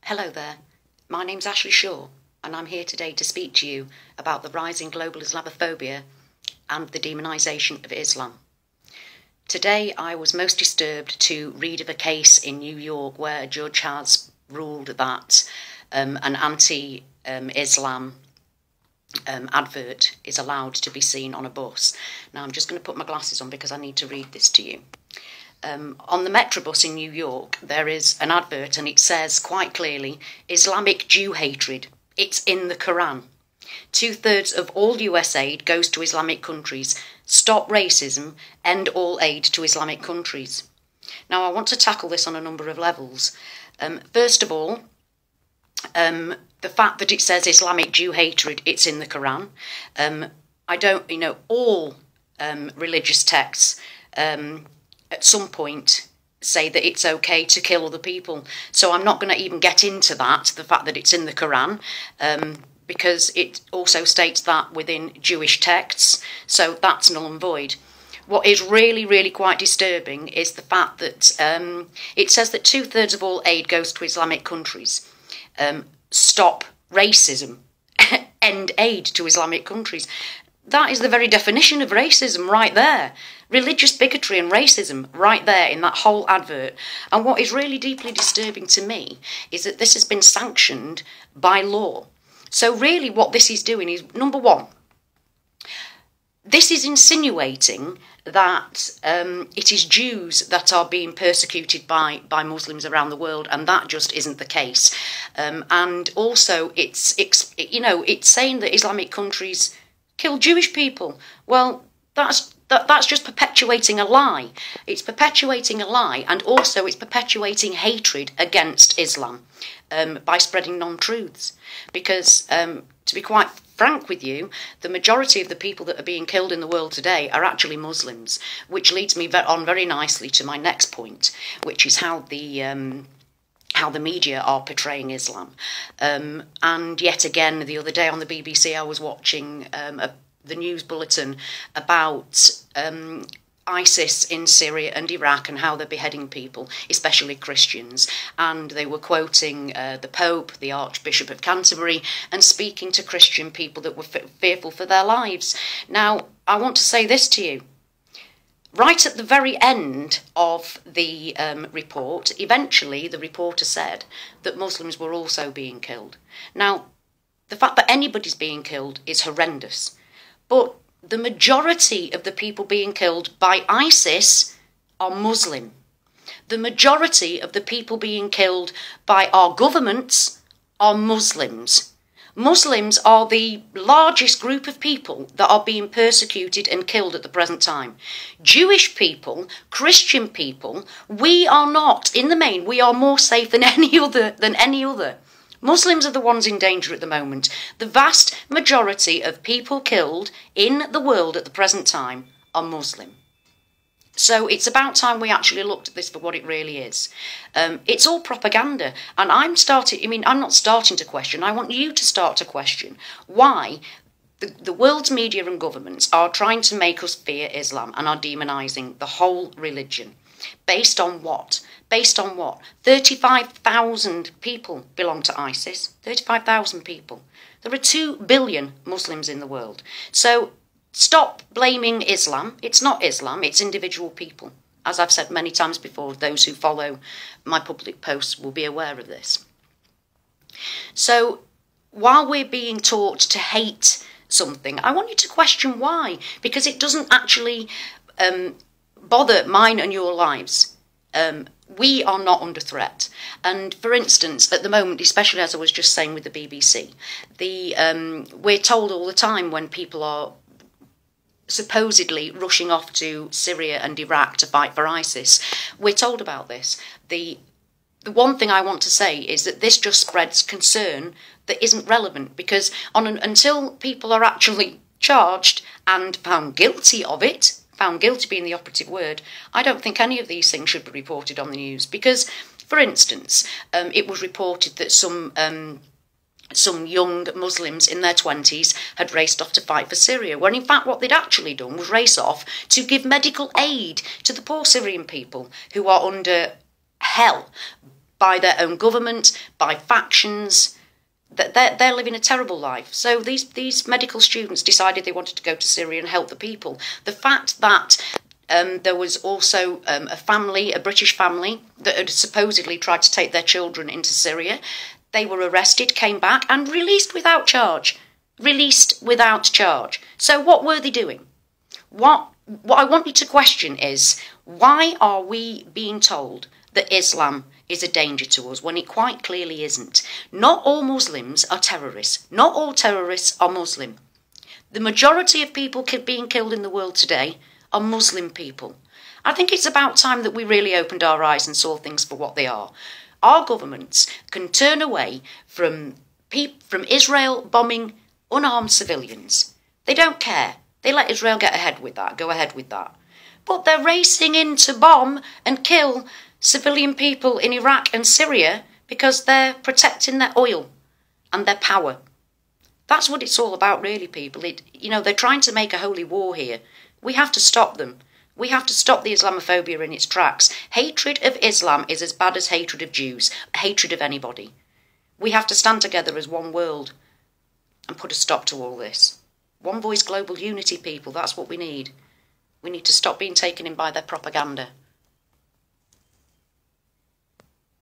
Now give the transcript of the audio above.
Hello there, my name's Ashleigh and I'm here today to speak to you about the rising global Islamophobia and the demonisation of Islam. Today I was most disturbed to read of a case in New York where a judge has ruled that an anti-Islam advert is allowed to be seen on a bus. Now I'm just going to put my glasses on because I need to read this to you. On the Metrobus in New York, there is an advert and it says quite clearly, Islamic Jew hatred. It's in the Quran. 2/3 of all US aid goes to Islamic countries. Stop racism, end all aid to Islamic countries. Now, I want to tackle this on a number of levels. First of all, the fact that it says Islamic Jew hatred, it's in the Quran. All religious texts at some point say that it's okay to kill other people. So I'm not going to even get into that, the fact that it's in the Quran, because it also states that within Jewish texts. So that's null and void. What is really, really quite disturbing is the fact that it says that 2/3 of all aid goes to Islamic countries. Stop racism, end aid to Islamic countries. That is the very definition of racism right there. Religious bigotry and racism right there in that whole advert. And what is really deeply disturbing to me is that this has been sanctioned by law. So really what this is doing is, number one, this is insinuating that it is Jews that are being persecuted by Muslims around the world, and that just isn't the case. And also it's saying that Islamic countries kill Jewish people. Well, that's just perpetuating a lie. It's perpetuating a lie, and also it's perpetuating hatred against Islam by spreading non-truths. Because, to be quite frank with you, the majority of the people that are being killed in the world today are actually Muslims, which leads me on very nicely to my next point, which is how the media are portraying Islam. And yet again, the other day on the BBC, I was watching the news bulletin about ISIS in Syria and Iraq and how they're beheading people, especially Christians. And they were quoting the Pope, the Archbishop of Canterbury, and speaking to Christian people that were fearful for their lives. Now, I want to say this to you. Right at the very end of the report, eventually the reporter said that Muslims were also being killed. Now, the fact that anybody's being killed is horrendous, but the majority of the people being killed by ISIS are Muslim. The majority of the people being killed by our governments are Muslims. Muslims are the largest group of people that are being persecuted and killed at the present time. Jewish people, Christian people, we are not, in the main, we are more safe than any other. Muslims are the ones in danger at the moment. The vast majority of people killed in the world at the present time are Muslim. So it's about time we actually looked at this for what it really is. It's all propaganda. And I'm not starting to question. I want you to start to question why the world's media and governments are trying to make us fear Islam and are demonising the whole religion. Based on what? Based on what? 35,000 people belong to ISIS. 35,000 people. There are 2 billion Muslims in the world. So stop blaming Islam. It's not Islam, it's individual people. As I've said many times before, those who follow my public posts will be aware of this. So while we're being taught to hate something, I want you to question why. Because it doesn't actually bother mine and your lives. We are not under threat. And for instance, at the moment, especially as I was just saying with the BBC, we're told all the time when people are supposedly rushing off to Syria and Iraq to fight for ISIS, we're told about this. The one thing I want to say is that this just spreads concern that isn't relevant, because until people are actually charged and found guilty of it, found guilty being the operative word, I don't think any of these things should be reported on the news. Because, for instance, it was reported that some young Muslims in their 20s had raced off to fight for Syria, when in fact what they'd actually done was race off to give medical aid to the poor Syrian people who are under hell by their own government, by factions. They're living a terrible life. So these medical students decided they wanted to go to Syria and help the people. The fact that there was also a British family, that had supposedly tried to take their children into Syria. They were arrested, came back, and released without charge. Released without charge. So what were they doing? What I want you to question is, why are we being told that Islam is a danger to us when it quite clearly isn't? Not all Muslims are terrorists. Not all terrorists are Muslim. The majority of people being killed in the world today are Muslim people. I think it's about time that we really opened our eyes and saw things for what they are. Our governments can turn away from Israel bombing unarmed civilians. They don't care. They let Israel go ahead with that. But they're racing in to bomb and kill civilian people in Iraq and Syria because they're protecting their oil and their power. That's what it's all about, really, people. They're trying to make a holy war here. We have to stop them. We have to stop the Islamophobia in its tracks. Hatred of Islam is as bad as hatred of Jews, hatred of anybody. We have to stand together as one world and put a stop to all this. One voice, global unity, people. That's what we need. We need to stop being taken in by their propaganda.